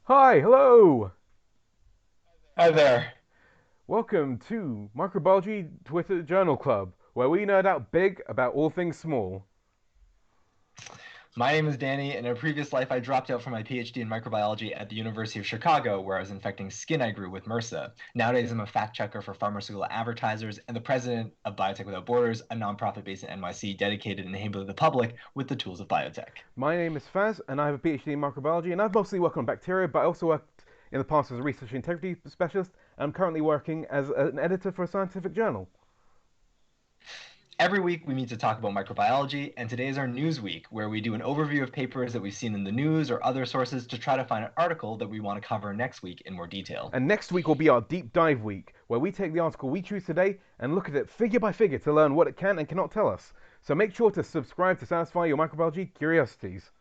Hi, hello. Hi there. Welcome to Microbiology Twitter Journal Club, where we nerd out big about all things small. My name is Danny. In a previous life, I dropped out for my PhD in microbiology at the University of Chicago, where I was infecting skin I grew with MRSA. Nowadays, I'm a fact checker for pharmaceutical advertisers and the president of Biotech Without Borders, a nonprofit based in NYC dedicated to enabling the public with the tools of biotech. My name is Faz, and I have a PhD in microbiology, and I've mostly worked on bacteria, but I also worked in the past as a research integrity specialist, and I'm currently working as an editor for a scientific journal. Every week, we meet to talk about microbiology, and today is our news week, where we do an overview of papers that we've seen in the news or other sources to try to find an article that we want to cover next week in more detail. And next week will be our deep dive week, where we take the article we choose today and look at it figure by figure to learn what it can and cannot tell us. So make sure to subscribe to satisfy your microbiology curiosities.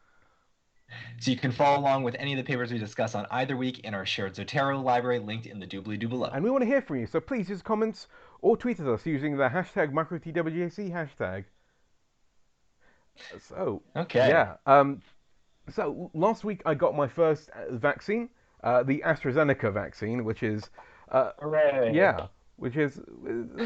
So you can follow along with any of the papers we discuss on either week in our shared Zotero library linked in the doobly-doo below. And we want to hear from you, so please use comments or tweet at us using the hashtag MicroTWJC hashtag. So, Okay. yeah. So last week I got my first vaccine, the AstraZeneca vaccine, which is, uh, Hooray. yeah, which is,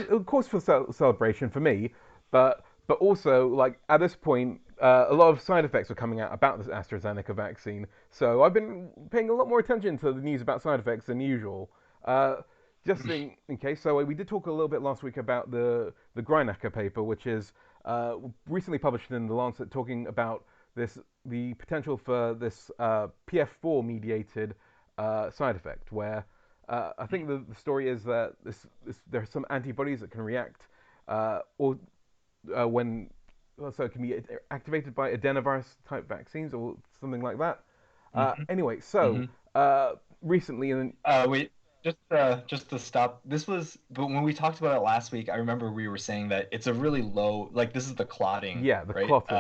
of course, for celebration for me, but also like at this point, a lot of side effects are coming out about this AstraZeneca vaccine. So I've been paying a lot more attention to the news about side effects than usual. Uh, just in case. So we did talk a little bit last week about the Greinacher paper, which is recently published in the Lancet, talking about this the potential for this PF4 mediated side effect, where I think the story is that there are some antibodies that can react or when so it can be activated by adenovirus type vaccines or something like that. Mm-hmm. Anyway, so Mm-hmm. recently in Wait, just to stop. But when we talked about it last week, I remember we were saying that it's a really low, like this is the clotting, yeah the right? clotting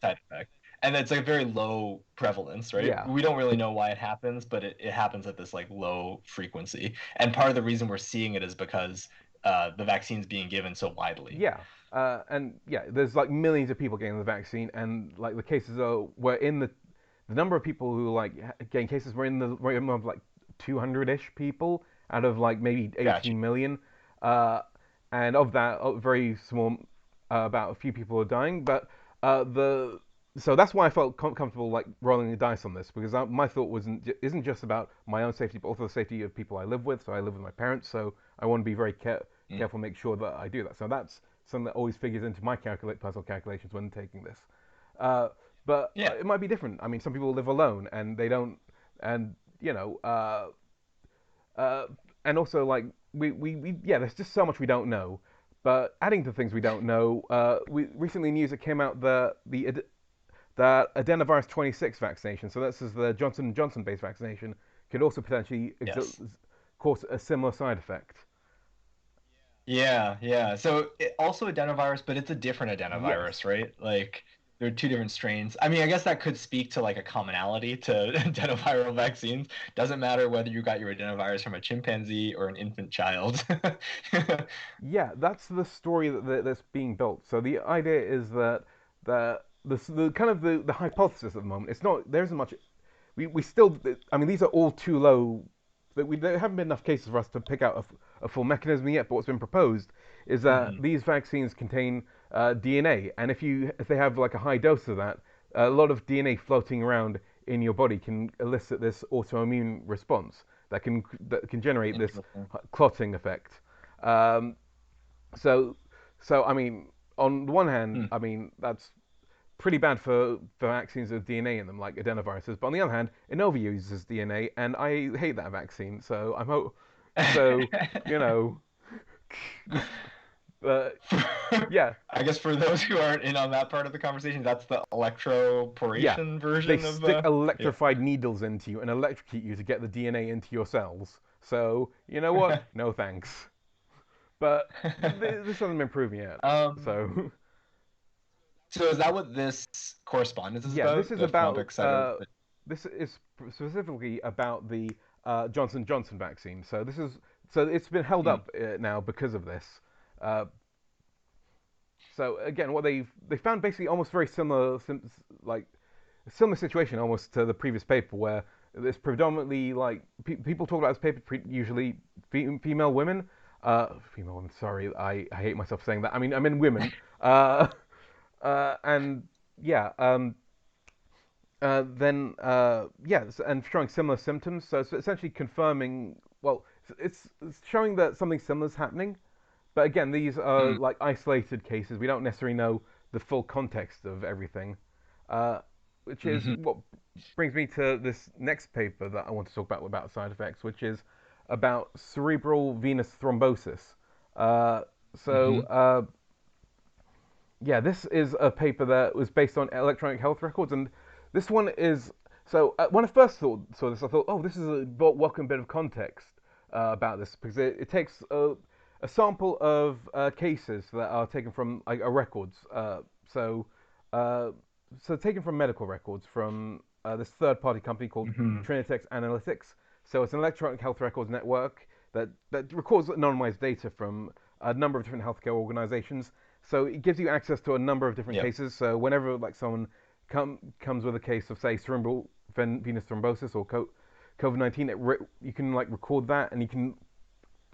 Side effect. And it's a very low prevalence, right? yeah We don't really know why it happens, but it happens at this like low frequency. And part of the reason we're seeing it is because the vaccine's being given so widely. yeah and yeah there's like millions of people getting the vaccine and like the cases are were in the number of people who like getting cases were in the realm of like 200-ish people out of like maybe Gotcha. 18 million. Uh, and of that, a very small, about a few people are dying. But the so that's why I felt comfortable like rolling the dice on this because my thought wasn't isn't just about my own safety, but also the safety of people I live with. So I live with my parents, so I want to be very Mm. careful, make sure that I do that. So that's something that always figures into my personal calculations when taking this. Uh, but Yeah. it might be different. I mean, some people live alone and they don't, and you know, uh, and also like we yeah, there's just so much we don't know. But adding to things we don't know, we recently news that came out the adenovirus 26 vaccination. So that's the Johnson based vaccination could also potentially Yes. cause a similar side effect. Yeah, yeah. So it, also adenovirus, but it's a different Yes. adenovirus, right? Like there are two different strains. I mean, I guess that could speak to like a commonality to adenoviral vaccines. Doesn't matter whether you got your adenovirus from a chimpanzee or an infant child. Yeah, that's the story that's being built. So the idea is that the kind of the hypothesis at the moment. It's not there isn't much. We still. I mean, these are all too low. There haven't been enough cases for us to pick out a full mechanism yet. But what's been proposed is that Mhm. these vaccines contain DNA, and if they have like a high dose of that, a lot of DNA floating around in your body can elicit this autoimmune response that can generate this Interesting. clotting effect. Um, so, so I mean, on the one hand, Hmm. I mean that's pretty bad for vaccines with DNA in them, like adenoviruses. But on the other hand, Inova uses DNA, and I hate that vaccine. So I'm so you know, but yeah, I guess for those who aren't in on that part of the conversation, that's the yeah. electroporation They version of stick yeah. electrified needles into you and electrocute you to get the DNA into your cells. So you know what? No thanks. But this hasn't been proven yet. Um, So So is that what this correspondence is yeah, this about? is The about thrombic cyto. this is specifically about the Johnson vaccine. So it's been held Hmm. up now because of this. Uh, so again, what they found basically almost very similar, like a similar situation almost to the previous paper where It's predominantly like people talk about this paper usually female women. Female women. Sorry, I hate myself saying that. I mean women. Uh, and yeah, then yes, and showing similar symptoms. So it's essentially confirming. Well, it's showing that something similar is happening. But again, these are Mm. like isolated cases. We don't necessarily know the full context of everything, uh, which is Hmm. what brings me to this next paper that I want to talk about side effects, which is about cerebral venous thrombosis. Uh, so, Hmm. yeah, this is a paper that was based on electronic health records, and this one is so. When I first saw this, I thought, oh, this is a welcome bit of context about this because it takes a sample of cases that are taken from like records. So, uh, so taken from medical records from this third-party company called Hmm. Trinitex Analytics. So it's an electronic health records network that records anonymized data from a number of different healthcare organizations, so it gives you access to a number of different Yep. cases. So whenever like someone comes with a case of say cerebral venous thrombosis or COVID-19, you can like record that and you can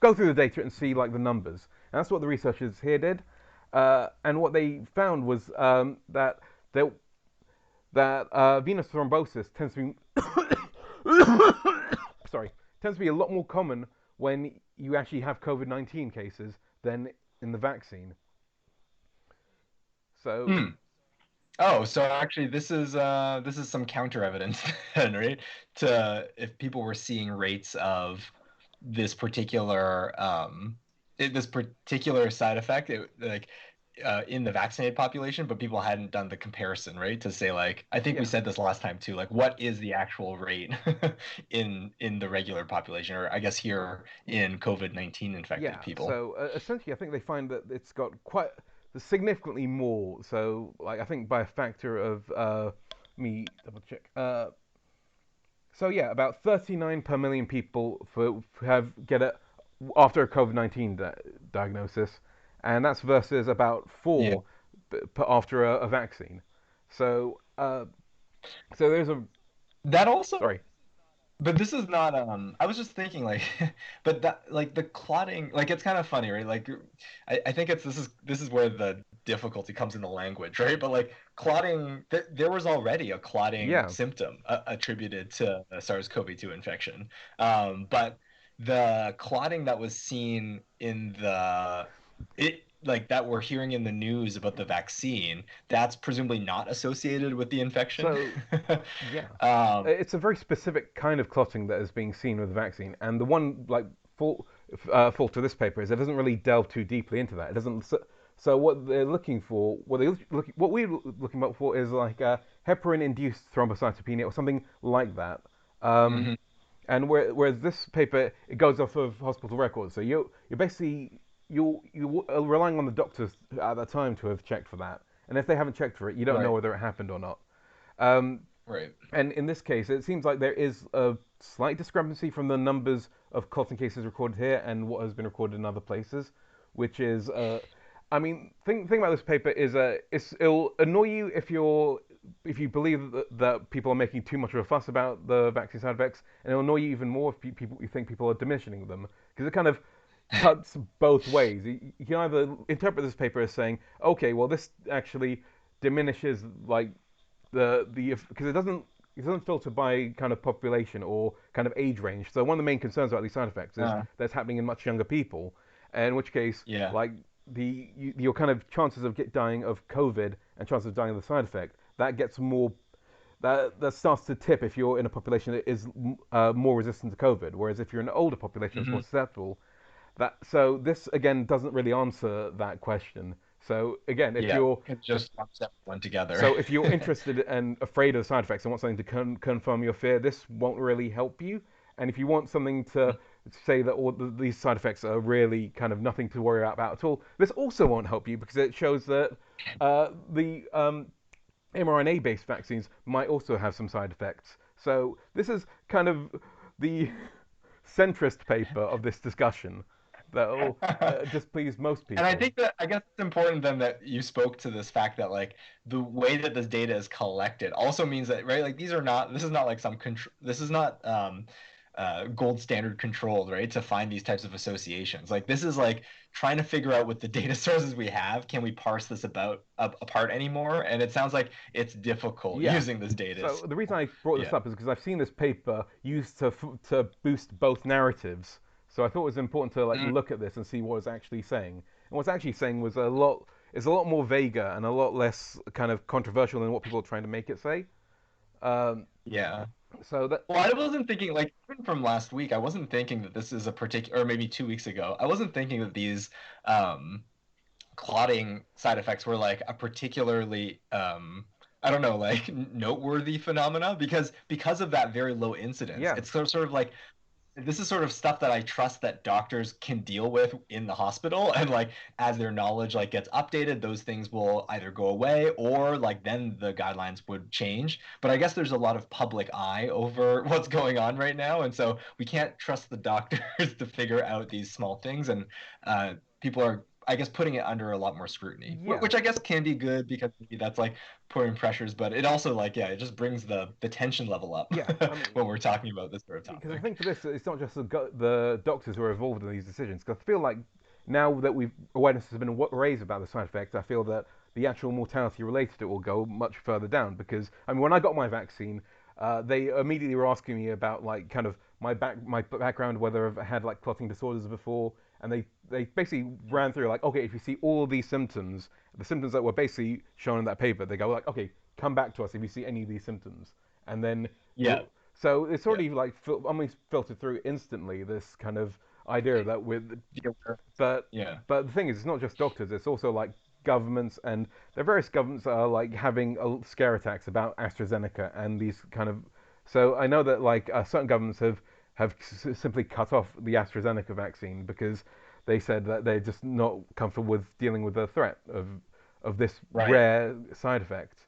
go through the data and see like the numbers. And that's what the researchers here did. And what they found was that venous thrombosis tends to be sorry tends to be a lot more common when you actually have COVID-19 cases than in the vaccine. So Mm. Oh, so actually this is some counter evidence then, right? To if people were seeing rates of this particular this particular side effect like in the vaccinated population, but people hadn't done the comparison, right? To say like I think we yeah, said this last time too, like what is the actual rate in the regular population, or I guess here in COVID-19 infected yeah. people. So essentially, I think they find that it's got quite significantly more. So like I think by a factor of me double check. So yeah, about 39 per million people have get it after a COVID-19 diagnosis, and that's versus about Yeah. four after a vaccine. So so there's a That also sorry. But this is not I was just thinking like but that like the clotting like it's kind of funny, right? Like I think it's this is where the difficulty comes in the language, right? But like clotting there was already a clotting Yeah. symptom attributed to the SARS-CoV-2 infection. But the clotting that was seen in the it like that we're hearing in the news about the vaccine, that's presumably not associated with the infection. So yeah, um it's a very specific kind of clotting that is being seen with the vaccine, and the one like fault fault of this paper is it doesn't really delve too deeply into that. It doesn't. So what they're looking for, what we're looking up for is like heparin-induced thrombocytopenia or something like that. Um, mhm. and whereas this paper it goes off of hospital records, so you're basically you are relying on the doctors at that time to have checked for that, and if they haven't checked for it, you don't know Right. whether it happened or not. Um, Right. and in this case, it seems like there is a slight discrepancy from the numbers of clotting cases recorded here and what has been recorded in other places, which is, I mean, thing about this paper is, it'll annoy you if you believe that people are making too much of a fuss about the vaccine side effects, and it'll annoy you even more if you think people are diminishing them, because it kind of cuts both ways. You can either interpret this paper as saying, okay, well, this actually diminishes like the because it doesn't filter by kind of population or kind of age range. So one of the main concerns about these side effects is that's happening in much younger people, and in which case, Yeah. like your kind of chances of dying of COVID and chances of dying of the side effect that gets more that starts to tip if you're in a population that is more resistant to COVID, whereas if you're in an older population that's more Hmm. susceptible, that so this again doesn't really answer that question. So again, Yeah. It just lumps everyone together. if you're interested and afraid of the side effects and want something to confirm your fear, this won't really help you. And if you want something to say that these side effects are really kind of nothing to worry about at all, this also won't help you because it shows that the mRNA-based vaccines might also have some side effects. So this is kind of the centrist paper of this discussion. that'll displease most And I people. think that I guess it's important then that you spoke to this fact that like the way that this data is collected also means that right like these are not this is not like some control this is not gold standard controlled right to find these types of associations like this is like trying to figure out with the data sources we have can we parse this apart anymore and it sounds like it's difficult Yeah. using this data. So the reason I brought this Yeah. up is because I've seen this paper used to boost both narratives. So I thought it was important to like Mm, look at this and see what it's actually saying. And what's actually saying was a lot more vaguer and a lot less kind of controversial than what people are trying to make it say. Um, yeah. so that Well, I wasn't thinking like even from last week, I wasn't thinking that this is a particular, or maybe 2 weeks ago, I wasn't thinking that these um, clotting side effects were like a particularly, I don't know, like noteworthy phenomena because of that very low incidence. yeah, It's sort of like this is sort of stuff that I trust that doctors can deal with in the hospital and like as their knowledge like gets updated those things will either go away or like then the guidelines would change but I guess there's a lot of public eye over what's going on right now and so we can't trust the doctors to figure out these small things and people are I guess putting it under a lot more scrutiny yeah. which I guess can be good because maybe that's like putting pressures but it also like yeah it just brings the tension level up Yeah, when we're talking about this sort of because I topic. think for this, it's not just the doctors who are involved in these decisions. Because I feel like now that awareness has been raised about the side effects, I feel that the actual mortality related to it will go much further down. Because I mean, when I got my vaccine, they immediately were asking me about like kind of my background, whether I've had like clotting disorders before, and they basically ran through like, okay, if you see all these symptoms, the symptoms that were basically shown in that paper, they go like, okay, come back to us if you see any of these symptoms, and then Yeah. we'll so it's Yeah. already like almost filtered through instantly. This kind of idea that with, but Yeah. but the thing is, it's not just doctors. It's also like governments, and the various governments are like having scare attacks about AstraZeneca and these kind of. So I know that like certain governments have simply cut off the AstraZeneca vaccine because they said that they're just not comfortable with dealing with the threat of this Right. rare side effect.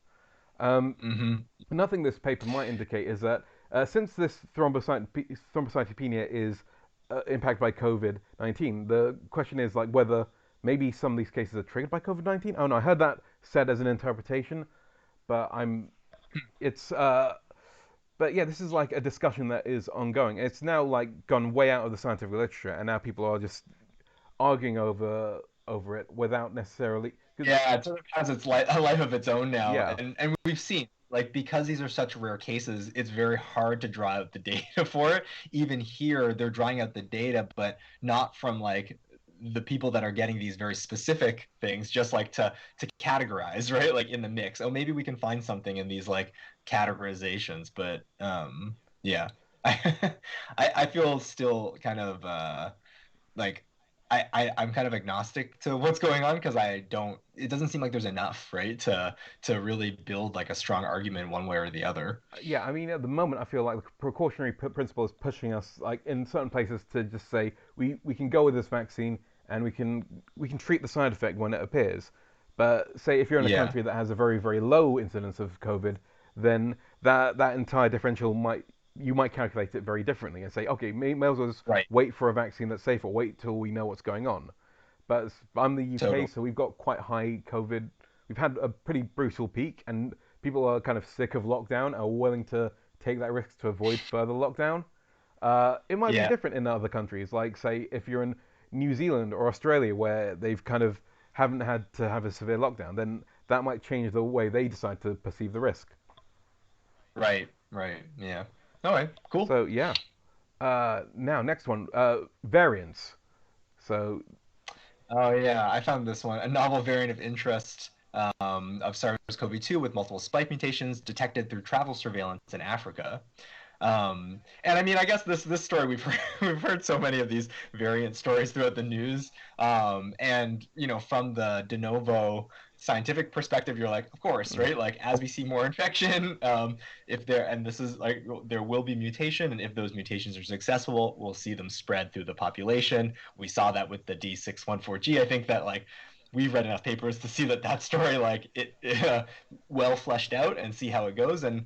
Um, Hmm. Another thing this paper might indicate is that since this thrombocytopenia is impacted by COVID-19, the question is like whether maybe some of these cases are triggered by COVID-19. Oh no, I heard that said as an interpretation, but it's but yeah, this is like a discussion that is ongoing. It's now like gone way out of the scientific literature, and now people are just arguing over it without necessarily because Yeah, it sort of has its a life of its own now, yeah, and we've seen like because these are such rare cases, it's very hard to draw out the data for it. Even here, they're drawing out the data, but not from like the people that are getting these very specific things, just like to categorize, right? Like in the mix. Oh, maybe we can find something in these like categorizations, but yeah, I feel still kind of like I'm kind of agnostic to what's going on because I don't it doesn't seem like there's enough right to really build like a strong argument one way or the other. yeah, I mean, at the moment, I feel like the precautionary principle is pushing us, like in certain places, to just say we can go with this vaccine and we can treat the side effect when it appears. But say if you're in a Yeah, country that has a very very low incidence of COVID, then that entire differential might you might calculate it very differently and say, okay, may as well just right. wait for a vaccine that's safe or wait till we know what's going on. But I'm the UK, Total. so we've got quite high COVID. We've had a pretty brutal peak, and people are kind of sick of lockdown, are willing to take that risk to avoid further lockdown. It might be Yeah. different in other countries, like say if you're in New Zealand or Australia, where they've kind of haven't had to have a severe lockdown, then that might change the way they decide to perceive the risk. Right. Right. Yeah. All right. Cool. So yeah. Now next one, variants. So Oh yeah, I found this one a novel variant of interest of SARS-CoV-2 with multiple spike mutations detected through travel surveillance in Africa. And I mean, I guess this story we've heard, we've heard so many of these variant stories throughout the news. And you know, from the de novo scientific perspective, you're like, of course, mm, right? Like as we see more infection, if there and this is like there will be mutation, and if those mutations are successful, we'll see them spread through the population. We saw that with the D614G. I think that like we've read enough papers to see that story like it well fleshed out and see how it goes and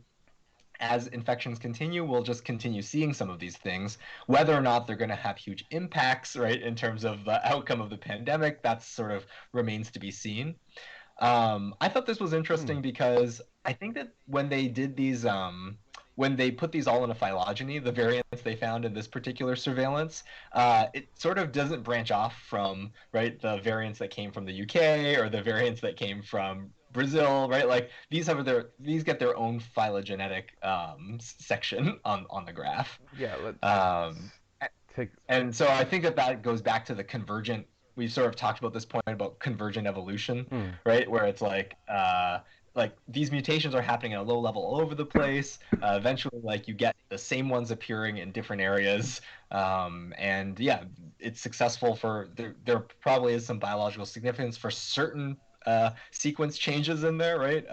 as infections continue, we'll just continue seeing some of these things. Whether or not they're going to have huge impacts, right, in terms of the outcome of the pandemic, that sort of remains to be seen. I thought this was Hmm. interesting because I think that when they put these all in a phylogeny, the variants they found in this particular surveillance, it sort of doesn't branch off from, right, the variants that came from the UK or the variants that came from Brazil, right? Like these get their own phylogenetic section on the graph. Yeah, let's Um, take. and so I think that that goes back to the convergent. We sort of talked about this point about convergent evolution, Hmm. right? Where it's like these mutations are happening at a low level all over the place. Eventually, like you get the same ones appearing in different areas, and yeah, it's successful for there probably is some biological significance for certain sequence changes in there, right?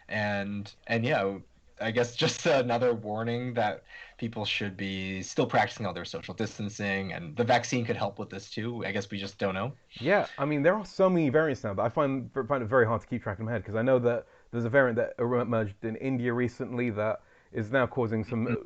And yeah, I guess just another warning that people should be still practicing all their social distancing, and the vaccine could help with this too. I guess we just don't know. Yeah, I mean there are so many variants now that I find it very hard to keep track in my head because I know that there's a variant that emerged in India recently that is now causing some.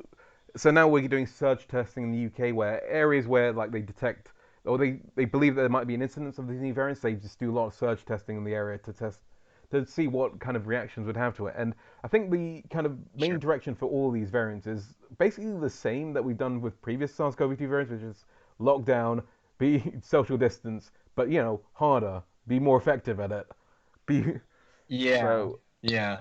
So now we're doing surge testing in the UK where areas where like they detect or they believe that there might be an incidence of these new variants, they just do a lot of surge testing in the area to test to see what kind of reactions would have to it. And I think the kind of main Sure. direction for all these variants is basically the same that we've done with previous SARS-CoV-2 variants, which is lockdown, be social distance, but harder, be more effective at it. Be Yeah, so yeah.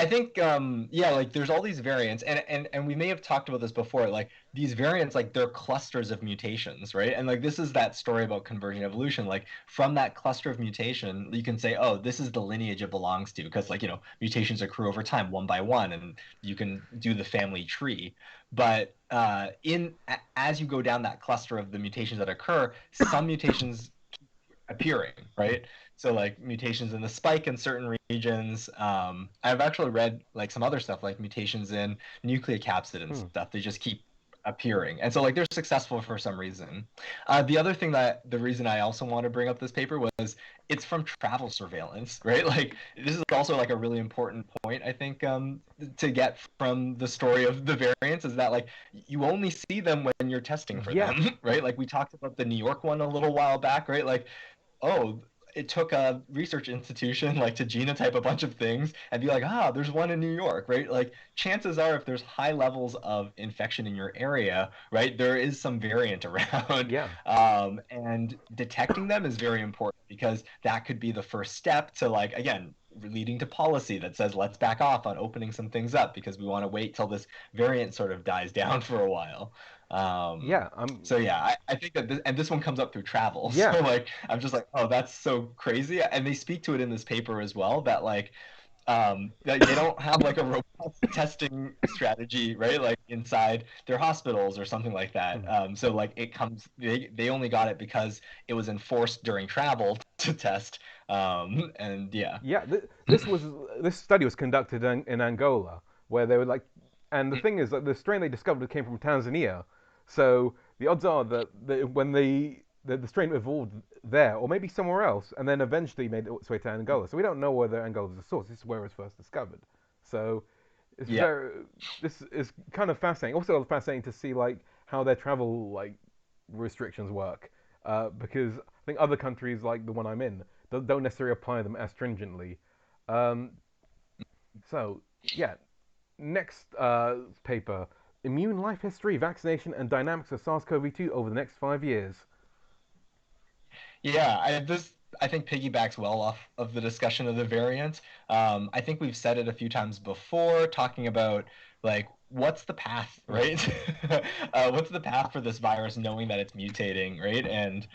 I think yeah, like there's all these variants and we may have talked about this before, like these variants like they're clusters of mutations, right? And like this is that story about convergent evolution. Like from that cluster of mutation, you can say, "Oh, this is the lineage it belongs to," because like, mutations accrue over time one by one and you can do the family tree. But as you go down that cluster of the mutations that occur, some mutations appearing, right? So like mutations in the spike in certain regions. I've actually read like some other stuff like mutations in nucleocapsid and hmm, stuff. They just keep appearing, and so like they're successful for some reason. The other thing that the reason I also want to bring up this paper was it's from travel surveillance, right? Like this is also like a really important point I think to get from the story of the variants is that like you only see them when you're testing for yeah, them, right? Like we talked about the New York one a little while back, right? Like oh, it took a research institution like to genotype a bunch of things and be like, there's one in New York, right? Like chances are if there's high levels of infection in your area, right, there is some variant around. yeah, And detecting them is very important because that could be the first step to like, again, leading to policy that says let's back off on opening some things up because we want to wait till this variant sort of dies down for a while. yeah. So yeah, I think that this one comes up through travel. Yeah, So like I'm just like, oh, that's so crazy. And they speak to it in this paper as well that like that they don't have like a robust testing strategy, right? Like inside their hospitals or something like that. hmm. So like they only got it because it was enforced during travel to test. And yeah. Yeah. This study was conducted in Angola, where they were like, and the thing is that the strain they discovered came from Tanzania, so the odds are that when the strain evolved there, or maybe somewhere else, and then eventually made its way to Angola. So we don't know whether Angola is the source. This is where it was first discovered. So it's Yeah. very. This is kind of fascinating. Also fascinating to see like how their travel restrictions work, because I think other countries like the one I'm in don't necessarily apply them as stringently. Um, so yeah, next paper: immune life history, vaccination, and dynamics of SARS-CoV-2 over the next 5 years. Yeah, this I think piggybacks well off of the discussion of the variant. I think we've said it a few times before, talking about like what's the path, Hmm. right? What's the path for this virus, knowing that it's mutating, right? And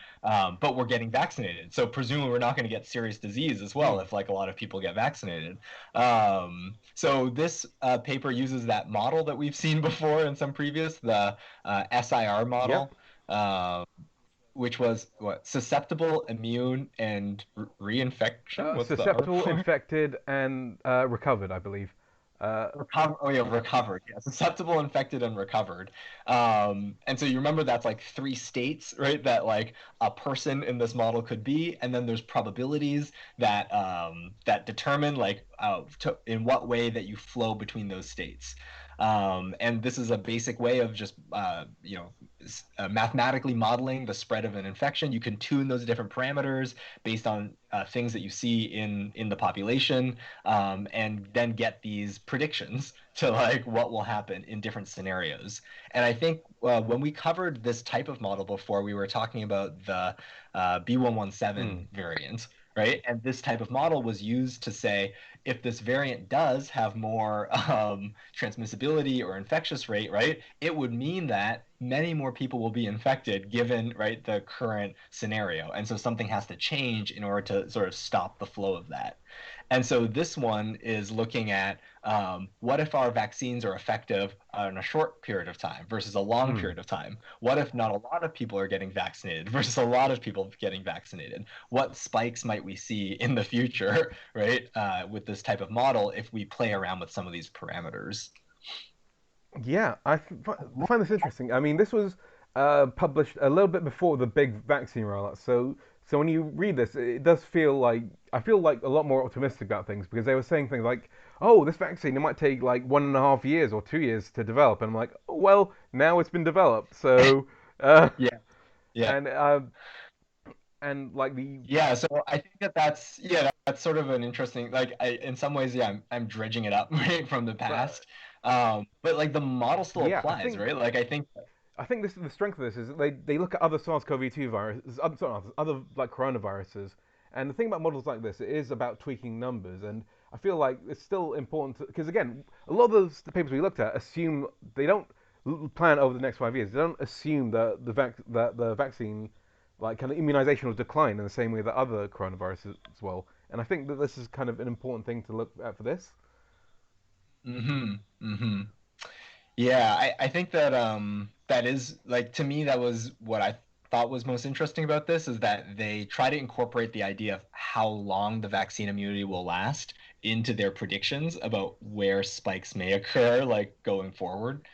but we're getting vaccinated, so presumably we're not going to get serious disease as well Hmm. if like a lot of people get vaccinated. So this paper uses that model that we've seen before in some previous, the SIR Yep. model. Um, which was what susceptible, immune, and reinfection. What's the R Susceptible, for? infected, and recovered, I believe. Oh yeah, recovered. Yeah, susceptible, infected, and recovered. And so you remember that's like three states, right? That like a person in this model could be, and then there's probabilities that determine like in what way that you flow between those states. And this is a basic way of just mathematically modeling the spread of an infection. You can tune those different parameters based on things that you see in the population, and then get these predictions to like what will happen in different scenarios. And I think when we covered this type of model before, we were talking about the Mm, B117 variant, right? And this type of model was used to say if this variant does have more transmissibility or infectious rate, right, it would mean that many more people will be infected given right the current scenario. And so something has to change in order to sort of stop the flow of that. And so this one is looking at what if our vaccines are effective in a short period of time versus a long mm. period of time? What if not a lot of people are getting vaccinated versus a lot of people getting vaccinated? What spikes might we see in the future, right, with this type of model if we play around with some of these parameters? Yeah, find this interesting. I mean, this was published a little bit before the big vaccine rollout. So when you read this, it does feel like I feel like a lot more optimistic about things because they were saying things like, "Oh, this vaccine it might take like 1.5 years or 2 years to develop," and I'm like, oh, "Well, now it's been developed." So, uh, Yeah, yeah. and like the Yeah, so I think that's sort of an interesting like in some ways I'm dredging it up right from the but past. But like the model still yeah, applies, right? Like I think this the strength of this is that they look at other SARS-CoV-2 viruses, other like coronaviruses, and the thing about models like this, it is about tweaking numbers, and I feel like it's still important because again, a lot of the papers we looked at assume they don't plan over the next 5 years. They don't assume that the vaccine, like kind of immunization will decline in the same way that other coronaviruses as well. And I think that this is kind of an important thing to look at for this. mm-hmm, mm-hmm. Yeah, I think that that is like to me that was what I thought was most interesting about this is that they try to incorporate the idea of how long the vaccine immunity will last into their predictions about where spikes may occur like going forward.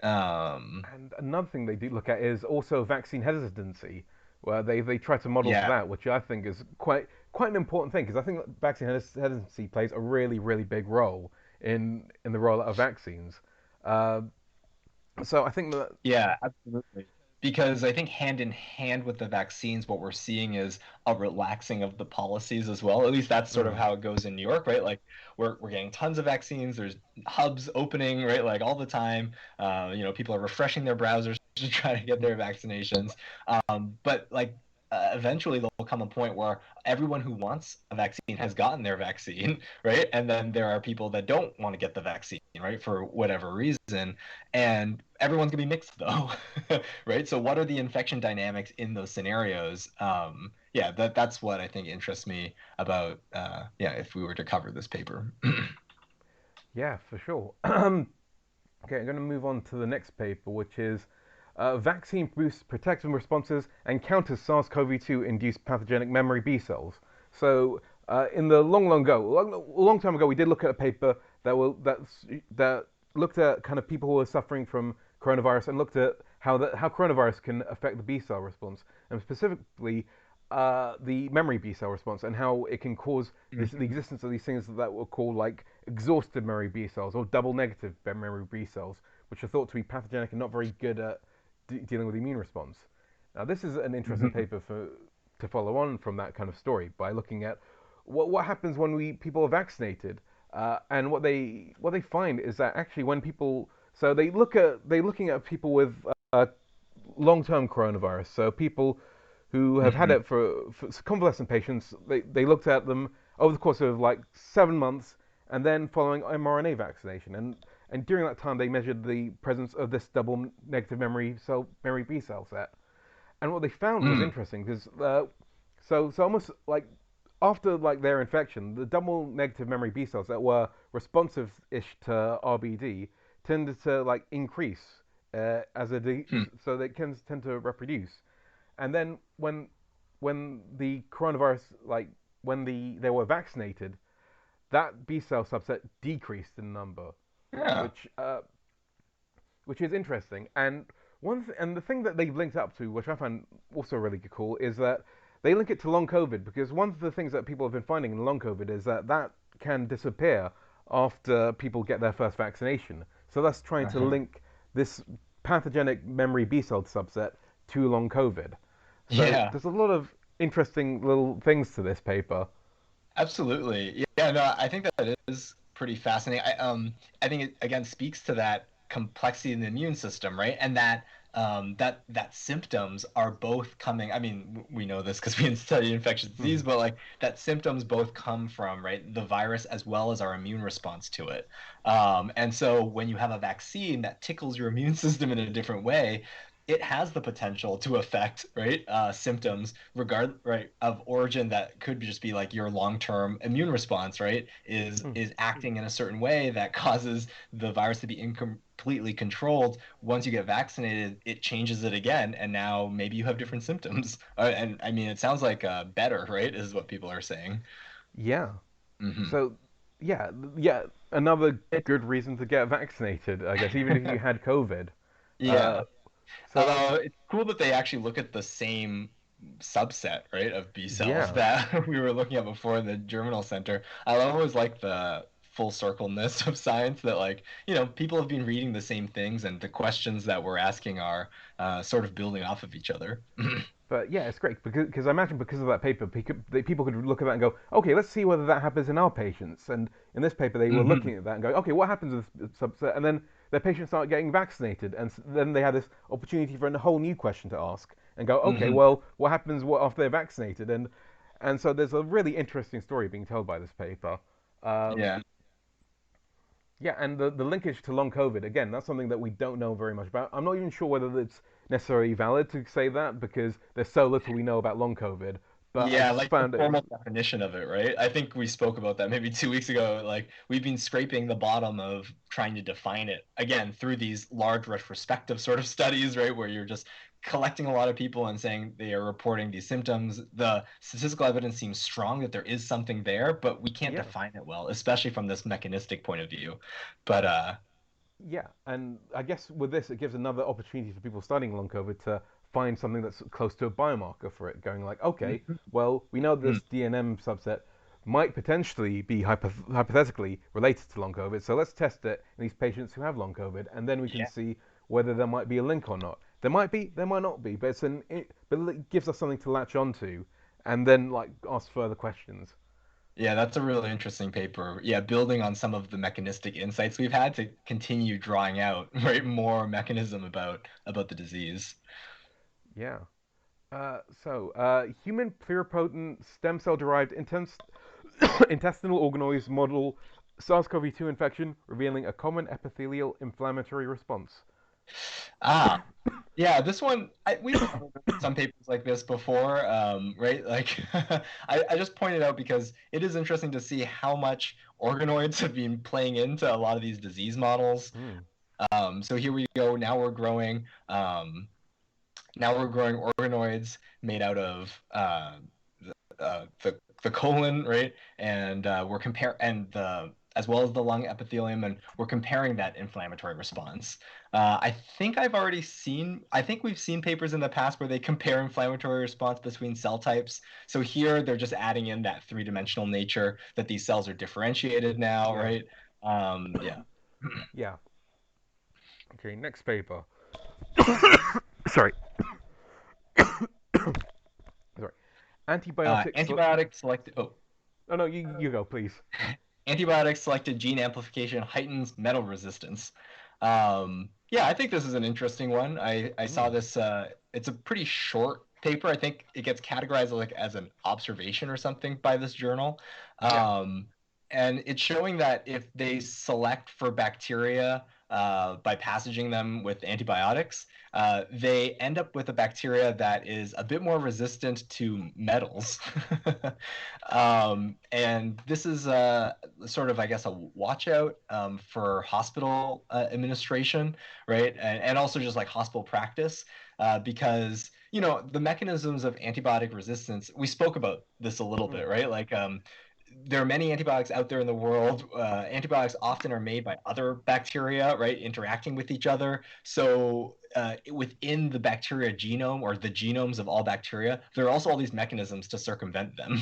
Um, And another thing they do look at is also vaccine hesitancy, where they try to model for yeah. that, which I think is quite an important thing because I think that vaccine hesitancy plays a really big role in the rollout of vaccines. Uh, so I think that Yeah, absolutely. Because I think hand in hand with the vaccines, what we're seeing is a relaxing of the policies as well. At least that's sort of mm, how it goes in New York, right? Like we're getting tons of vaccines. There's hubs opening, right? Like all the time. People are refreshing their browsers to try to get their vaccinations. But like eventually there'll come a point where everyone who wants a vaccine has gotten their vaccine, right? And then there are people that don't want to get the vaccine, right, for whatever reason, and everyone's gonna be mixed though, right? So what are the infection dynamics in those scenarios? Yeah, that's what I think interests me about yeah, if we were to cover this paper. yeah, for sure. Okay, I'm going to move on to the next paper, which is vaccine boosts protective responses and counters SARS-CoV-2 induced pathogenic memory B cells. So, in the long time ago, we did look at a paper that looked at kind of people who were suffering from coronavirus and looked at how coronavirus can affect the B cell response, and specifically the memory B cell response and how it can cause the Mhm. existence of these things that were called like exhausted memory B cells or double negative memory B cells, which are thought to be pathogenic and not very good at dealing with the immune response. Now, this is an interesting Mhm. paper to follow on from that kind of story by looking at what happens when people are vaccinated, and what they find is that actually when people so they're looking at people with uh, long-term coronavirus, so people who have had Mhm. it for convalescent patients. They looked at them over the course of like 7 months, and then following mRNA vaccination, and during that time they measured the presence of this double negative memory B cell set, and what they found was Mm. interesting because so almost like after like their infection, the double negative memory B cells that were responsive-ish to RBD tended to like increase Hmm. so they can tend to reproduce. And then when the coronavirus like when they were vaccinated, that B cell subset decreased in number, Yeah. which which is interesting. And and the thing that they've linked up to, which I find also really cool, is that they link it to long COVID because one of the things that people have been finding in long COVID is that that can disappear after people get their first vaccination. So that's trying to Uh-huh. link this pathogenic memory B cell subset to long COVID. So Yeah. there's a lot of interesting little things to this paper. Absolutely. Yeah, no, I think that is pretty fascinating. I think it again speaks to that complexity in the immune system, right? And that that symptoms are both coming. I mean, we know this because we study infectious disease, Mhm. but like that symptoms both come from, right, the virus as well as our immune response to it. And so when you have a vaccine that tickles your immune system in a different way, it has the potential to affect, right, symptoms right, of origin that could just be like your long-term immune response, right, Mhm. is acting in a certain way that causes the virus to be incompletely controlled. Once you get vaccinated, it changes it again, and now maybe you have different symptoms. And I mean, it sounds like better, right, is what people are saying. Yeah. Hmm. So, yeah, another good reason to get vaccinated, I guess, even if you had COVID. Uh, Yeah. so, It's cool that they actually look at the same subset, right, of B cells yeah, that we were looking at before in the germinal center. I always like the full circleness of science that, like, people have been reading the same things and the questions that we're asking are sort of building off of each other. but yeah, it's great because I imagine because of that paper, people could look at that and go, okay, let's see whether that happens in our patients. And in this paper, they were Hmm. looking at that and going, okay, what happens with this subset? And then their patients start getting vaccinated, and then they had this opportunity for a whole new question to ask and go, okay, Hmm. well, what happens after they're vaccinated? And so there's a really interesting story being told by this paper. Um, Yeah. Yeah, and the linkage to long COVID, again, that's something that we don't know very much about. I'm not even sure whether it's necessarily valid to say that because there's so little we know about long COVID, but I Yeah, just like the found it. formal definition of it, right? I think we spoke about that maybe 2 weeks ago. Like we've been scraping the bottom of trying to define it again through these large retrospective sort of studies, right? Where you're just collecting a lot of people and saying they are reporting these symptoms. The statistical evidence seems strong that there is something there, but we can't Yeah, define it well, especially from this mechanistic point of view. But yeah, and I guess with this, it gives another opportunity for people studying long COVID to find something that's close to a biomarker for it, going like, okay, well, we know this DNM subset might potentially be hypothetically related to long COVID, so let's test it in these patients who have long COVID, and then we can yeah. see whether there might be a link or not. There might be, there might not be, but but it gives us something to latch onto, and then like ask further questions. Yeah, that's a really interesting paper. Yeah, building on some of the mechanistic insights we've had to continue drawing out, right, more mechanism about the disease. Yeah. Human pluripotent stem cell derived intestinal organoids model SARS-CoV-2 infection, revealing a common epithelial inflammatory response. Ah, yeah, this one we've covered some papers like this before, right? Like I just pointed out because it is interesting to see how much organoids have been playing into a lot of these disease models. Hmm. So here we go. Now we're growing organoids made out of the colon, right? And we're compare and the as well as the lung epithelium, and we're comparing that inflammatory response. I think I've already seen. I think we've seen papers in the past where they compare inflammatory response between cell types. So here they're just adding in that three-dimensional nature that these cells are differentiated now, Yeah. right? Yeah. Yeah. Okay. Next paper. Sorry. Sorry. Antibiotics. Antibiotic selected. Oh, Oh no, you go, please. antibiotic selected gene amplification heightens metal resistance. Yeah, I think this is an interesting one. I saw Hmm. this. It's a pretty short paper. I think it gets categorized like as an observation or something by this journal. Yeah. Um, and it's showing that if they select for bacteria by passaging them with antibiotics, they end up with a bacteria that is a bit more resistant to metals. And this is sort of, I guess, a watch out for hospital administration, right? And also just like hospital practice, because, the mechanisms of antibiotic resistance, we spoke about this a little Hmm. bit, right? Like there are many antibiotics out there in the world. Antibiotics often are made by other bacteria, right, interacting with each other. So within the bacteria genome or the genomes of all bacteria, there are also all these mechanisms to circumvent them.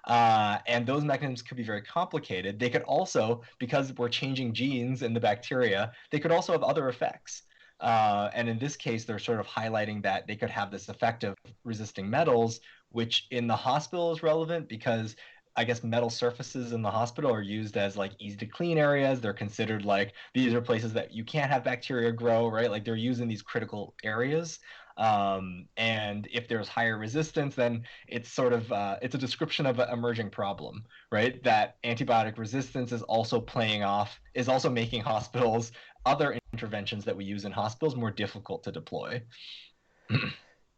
And those mechanisms could be very complicated. They could also, because we're changing genes in the bacteria, they could also have other effects. And in this case, they're sort of highlighting that they could have this effect of resisting metals, which in the hospital is relevant because I guess metal surfaces in the hospital are used as like easy to clean areas. They're considered like these are places that you can't have bacteria grow, right? Like they're used in these critical areas. And if there's higher resistance, then it's sort of it's a description of an emerging problem, right? That antibiotic resistance is also is also making hospitals other interventions that we use in hospitals more difficult to deploy.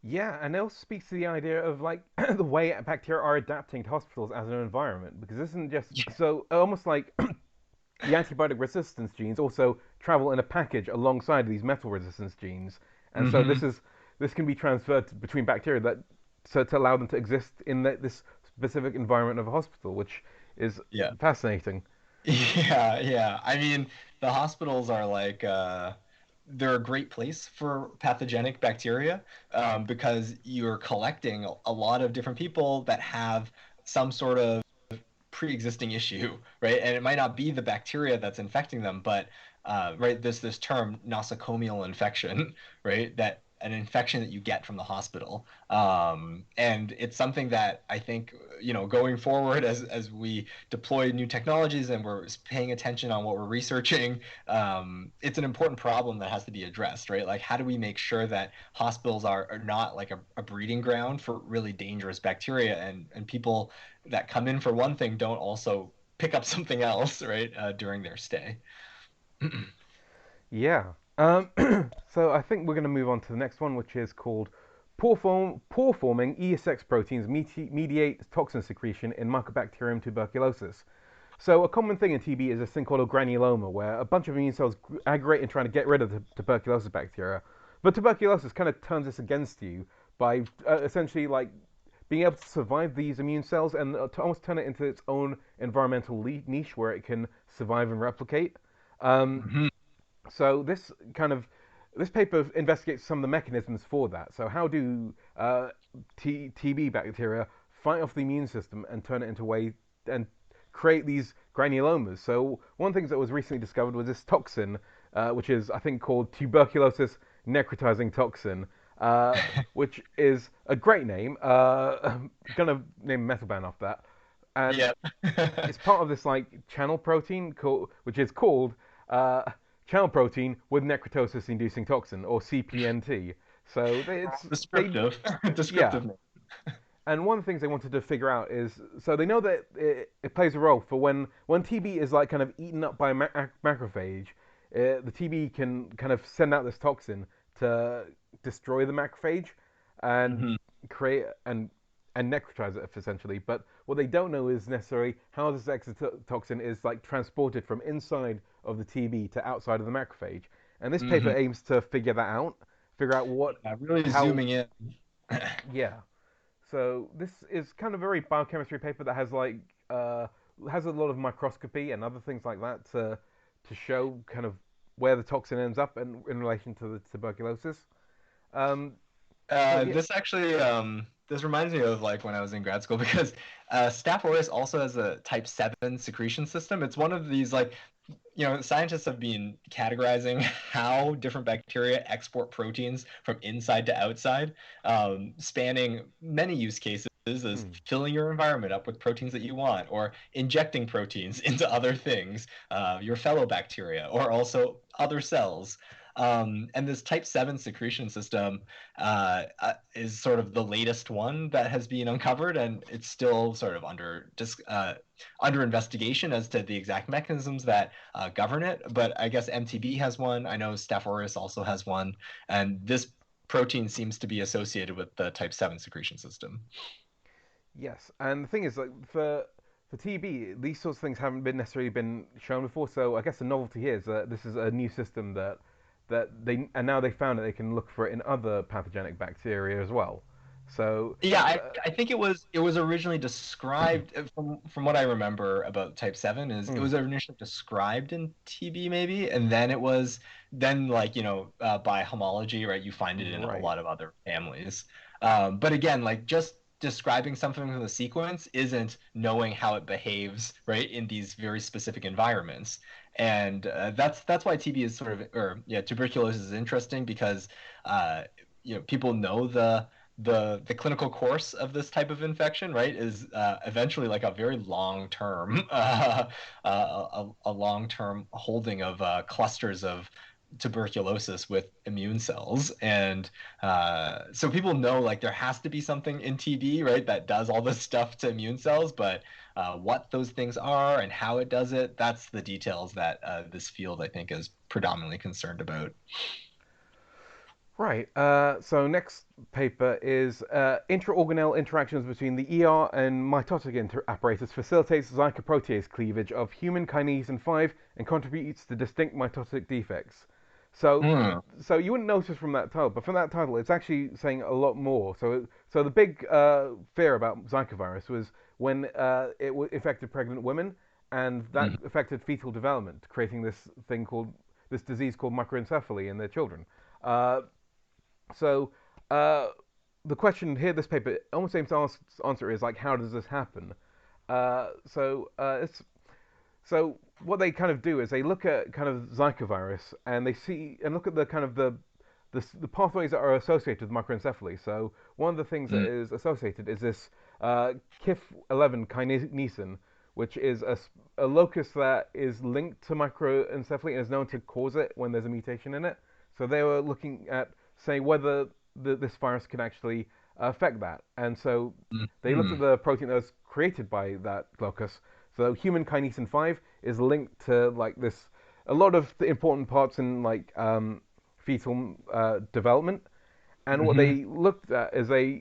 Yeah, and it also speaks to the idea of like the way bacteria are adapting to hospitals as an environment, because this isn't just so almost like the antibiotic resistance genes also travel in a package alongside these metal resistance genes, and so Mm-hmm. this can be transferred between bacteria that so to allow them to exist in this specific environment of a hospital, which is Yeah. fascinating. Yeah, yeah. I mean, the hospitals are like they're a great place for pathogenic bacteria because you're collecting a lot of different people that have some sort of pre-existing issue, right? And it might not be the bacteria that's infecting them, but right, this term nosocomial infection, right? That an infection that you get from the hospital, and it's something that I think going forward as we deploy new technologies and we're paying attention on what we're researching, it's an important problem that has to be addressed, right? Like, how do we make sure that hospitals are not like a breeding ground for really dangerous bacteria and people that come in for one thing don't also pick up something else, right, during their stay. Yeah. So I think we're going to move on to the next one, which is called pore forming ESX proteins mediate toxin secretion in Mycobacterium tuberculosis. So a common thing in TB is this thing called a granuloma, where a bunch of immune cells aggregate in trying to get rid of the tuberculosis bacteria. But tuberculosis kind of turns this against you by essentially like being able to survive these immune cells and to almost turn it into its own environmental niche where it can survive and replicate. Um, Mhm. so this paper investigates some of the mechanisms for that. So how do TB bacteria fight off the immune system and turn it into a way and create these granulomas? So one of the things that was recently discovered was this toxin, which is I think called tuberculosis necrotizing toxin, which is a great name. I'm gonna name a metal band off that, and Yeah. it's part of this like channel protein which is called uh, channel protein with necrotosis-inducing toxin, or CPNT. So they Descriptive. yeah. Descriptive name. And one of the things they wanted to figure out is so they know that it plays a role for when TB is like kind of eaten up by a macrophage, the TB can kind of send out this toxin to destroy the macrophage and Hmm. create and necrotize it essentially. But what they don't know is necessarily how this exotoxin is like transported from inside of the TB to outside of the macrophage. And this paper Hmm. aims to figure that out, figure out what Yeah, really how zooming in. yeah. So this is kind of a very biochemistry paper that has like uh, has a lot of microscopy and other things like that to show kind of where the toxin ends up in relation to the tuberculosis. Um, so yeah. This actually this reminds me of like when I was in grad school because Staph aureus also has a type 7 secretion system. It's one of these like scientists have been categorizing how different bacteria export proteins from inside to outside, spanning many use cases as Hmm. filling your environment up with proteins that you want, or injecting proteins into other things, your fellow bacteria, or also other cells. And this type 7 secretion system is sort of the latest one that has been uncovered, and it's still sort of under investigation as to the exact mechanisms that govern it. But I guess MTB has one. I know Staph aureus also has one, and this protein seems to be associated with the type 7 secretion system. Yes, and the thing is, like for TB, these sorts of things haven't been necessarily been shown before. So I guess the novelty here is that this is a new system that they and now they found that they can look for it in other pathogenic bacteria as well. So, Yeah, uh, I think it was originally described from what I remember about type 7 is it mm, was initially described in TB maybe, and then it was then like by homology, right? You find it in a right. lot of other families. But again, like just describing something from the sequence isn't knowing how it behaves, right, in these very specific environments. And that's why TB is sort of, or yeah, tuberculosis is interesting because uh, people know the clinical course of this type of infection, right, is eventually like a very long term, a long term holding of clusters of tuberculosis with immune cells, and so people know like there has to be something in TB, right, that does all this stuff to immune cells, but what those things are and how it does it, that's the details that this field I think is predominantly concerned about. Right. So next paper is intraorganelle interactions between the ER and mitotic apparatus facilitates glycoprotease cleavage of human kinesin 5 and contributes to distinct mitotic defects. So, Hmm. so you wouldn't notice from that title, but from that title, it's actually saying a lot more. So the big fear about Zika virus was when infected pregnant women, and that Mhm. affected fetal development, creating this disease called microencephaly in their children. Uh, so uh, the question here, this paper almost aims to answer is like, how does this happen? It's so what they kind of do is they look at kind of Zika virus and they see and look at the kind of the pathways that are associated with microencephaly. So one of the things that Mm. is associated is this KIF11 kinesin, which is a locus that is linked to microencephaly and is known to cause it when there's a mutation in it. So they were looking at saying whether this virus can actually affect that, and so they looked at Mhm. the protein that was created by that locus. So human kinesin 5 is linked to like this a lot of the important parts in like fetal development. And what Mhm. they looked at is they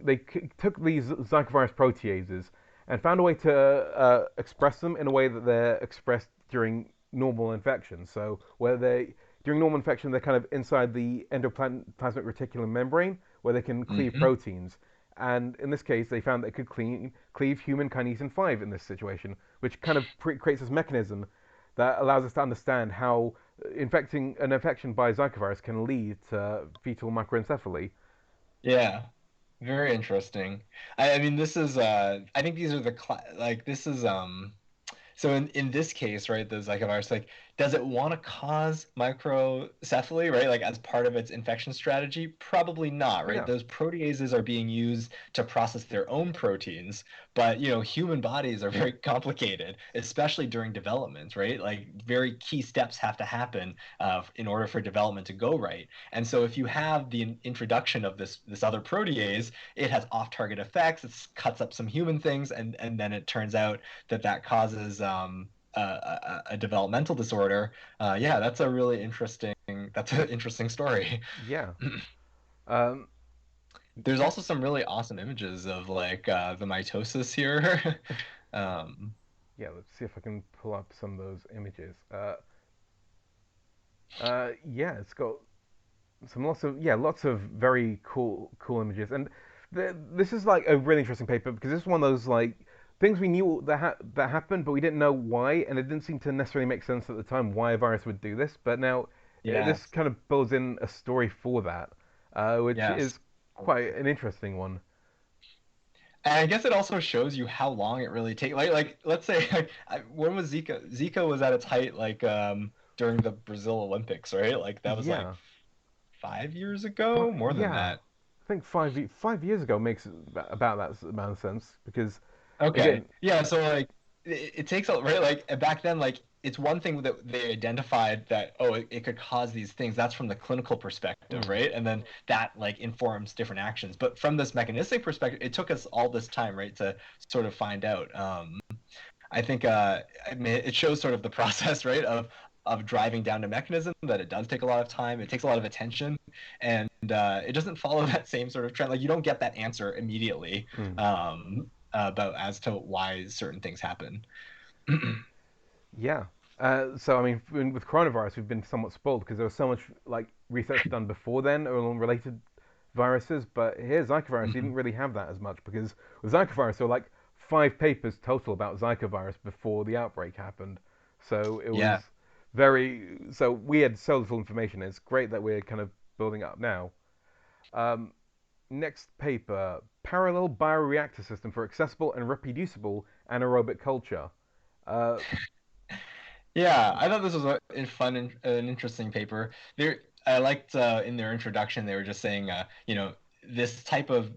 took these Zika proteases and found a way to express them in a way that they're expressed during normal infection. So where they during normal infection they're kind of inside the endoplasmic reticulum membrane where they can cleave Mhm. proteins. And in this case, they found they could cleave human kinesin 5 in this situation, which kind of creates this mechanism that allows us to understand how infecting an infection by Zika virus can lead to fetal microencephaly. Yeah. Very interesting. I mean, this is I think these are like this is so in this case, right, the Zika virus, like, does it want to cause microcephaly, right? Like as part of its infection strategy? Probably not, right? Yeah. Those proteases are being used to process their own proteins, but human bodies are very complicated, especially during development, right? Like very key steps have to happen in order for development to go right. And so if you have the introduction of this other protease, it has off-target effects. It cuts up some human things, and then it turns out that causes a developmental disorder. Yeah, that's a really interesting. That's an interesting story. Yeah. Um, There's also some really awesome images of like the mitosis here. um, yeah, let's see if I can pull up some of those images. Yeah, it's got lots of very cool images, and this is like a really interesting paper because it's one of those like things we knew that happened, but we didn't know why, and it didn't seem to necessarily make sense at the time why a virus would do this. But now this yes, kind of builds in a story for that, which yes. is quite an interesting one. And I guess it also shows you how long it really takes. Like let's say, like, when was Zika? Zika was at its height, like during the Brazil Olympics, right? Like that was like Yeah, 5 years ago, more than yeah. that. I think 5 years ago makes about that amount of sense because Okay. again, Yeah, so like it takes a right, like back then, like it's one thing that they identified that, oh, it could cause these things. That's from the clinical perspective, mm, right? And then that like informs different actions. But from this mechanistic perspective, it took us all this time, right, to sort of find out. I think I mean it shows sort of the process, right, of driving down to mechanism, that it does take a lot of time, it takes a lot of attention, and it doesn't follow that same sort of trend. Like you don't get that answer immediately mm. about as to why certain things happen. Yeah. So I mean, with coronavirus, we've been somewhat spoiled because there was so much like research done before then on related viruses, but here Zika virus Hmm. didn't really have that as much because with Zika virus there were like 5 papers total about Zika virus before the outbreak happened. So it Yeah. was so we had so little information. It's great that we're kind of building up now. Um, Next paper, parallel bioreactor system for accessible and reproducible anaerobic culture. Uh, Yeah, I thought this was a fun and an interesting paper. I liked in their introduction they were just saying, this type of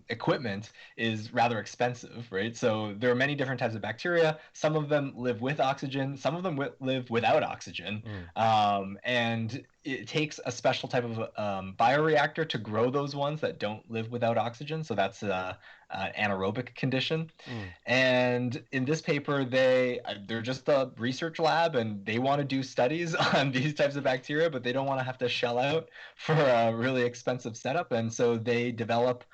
equipment is rather expensive, right? So there are many different types of bacteria. Some of them live with oxygen, some of them live without oxygen, mm, and it takes a special type of bioreactor to grow those ones that don't live without oxygen. So that's an anaerobic condition. mm, And in this paper, they're just a research lab and they want to do studies on these types of bacteria, but they don't want to have to shell out for a really expensive setup. And so they develop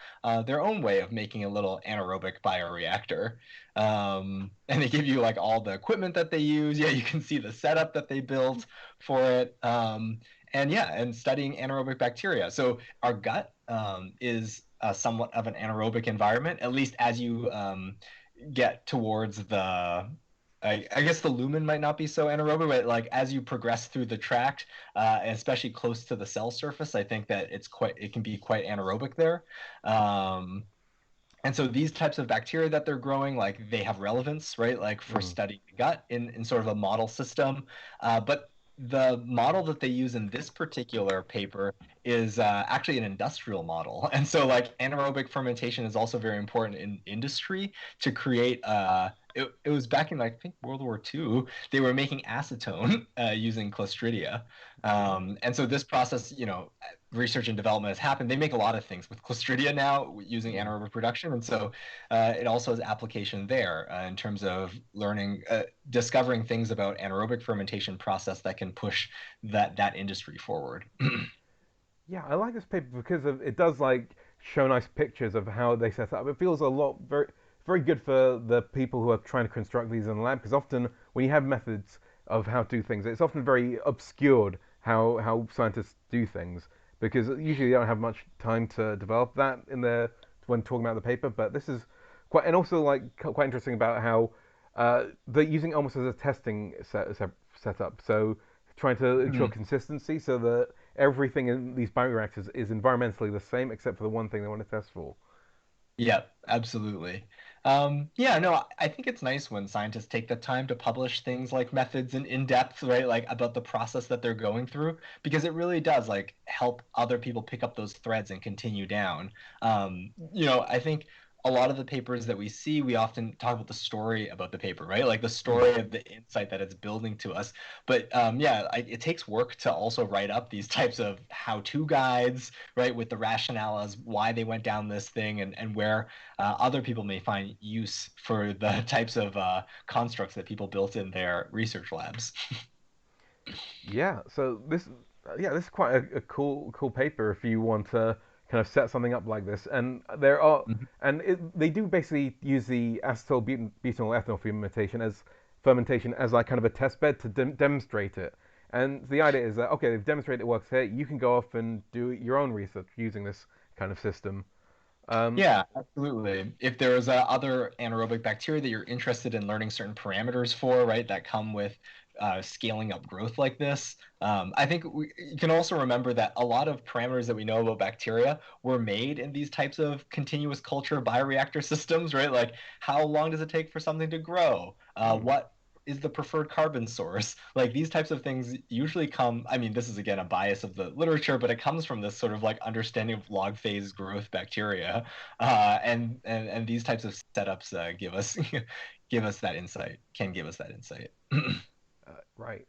their own way of making a little anaerobic bioreactor. And they give you like all the equipment that they use. Yeah, you can see the setup that they built for it. And yeah, and studying anaerobic bacteria. So our gut is somewhat of an anaerobic environment, at least as you get towards I guess the lumen might not be so anaerobic, but like as you progress through the tract, and especially close to the cell surface, I think that it can be quite anaerobic there. Um, and so these types of bacteria that they're growing, like they have relevance, right? Like for mm. studying the gut in sort of a model system. But the model that they use in this particular paper is actually an industrial model. And so like anaerobic fermentation is also very important in industry to create it was back in like, I think World War II, they were making acetone using Clostridia. Right. And so this process, research and development has happened. They make a lot of things with Clostridia now using Mm. anaerobic production, and so it also has application there in terms of learning, discovering things about anaerobic fermentation process that can push that industry forward. Yeah, I like this paper because it does like show nice pictures of how they set up. It feels a lot very good for the people who are trying to construct these in the lab because often when you have methods of how to do things, it's often very obscured how scientists do things because usually they don't have much time to develop that in their when talking about the paper. But this is quite and also like quite interesting about how they're using it almost as a testing setup. So trying to ensure Mhm. consistency so that everything in these bioreactors is environmentally the same except for the one thing they want to test for. Yeah, absolutely. Yeah, no, I think it's nice when scientists take the time to publish things like methods and in depth, right? Like about the process that they're going through, because it really does like help other people pick up those threads and continue down. I think a lot of the papers that we see, we often talk about the story about the paper, right? Like the Mm. story of the insight that it's building to us. But yeah, it takes work to also write up these types of how-to guides, right, with the rationale as why they went down this thing and where other people may find use for the types of constructs that people built in their research labs. Yeah, so this is quite a cool paper if you want to kind of set something up like this. And Mhm. they do basically use the acetyl butanol ethanol fermentation as like kind of a test bed to demonstrate it. And the idea is that okay, they've demonstrated it works here. You can go off and do your own research using this kind of system. Um, Yeah, absolutely. If there's other anaerobic bacteria that you're interested in learning certain parameters for, right, that come with scaling up growth like this, I think you can also remember that a lot of parameters that we know about bacteria were made in these types of continuous culture bioreactor systems, right? Like how long does it take for something to grow? mm, What is the preferred carbon source? Like these types of things usually come, I mean, this is again a bias of the literature, but it comes from this sort of like understanding of log phase growth bacteria and these types of setups give us give us that insight, can give us that insight. right.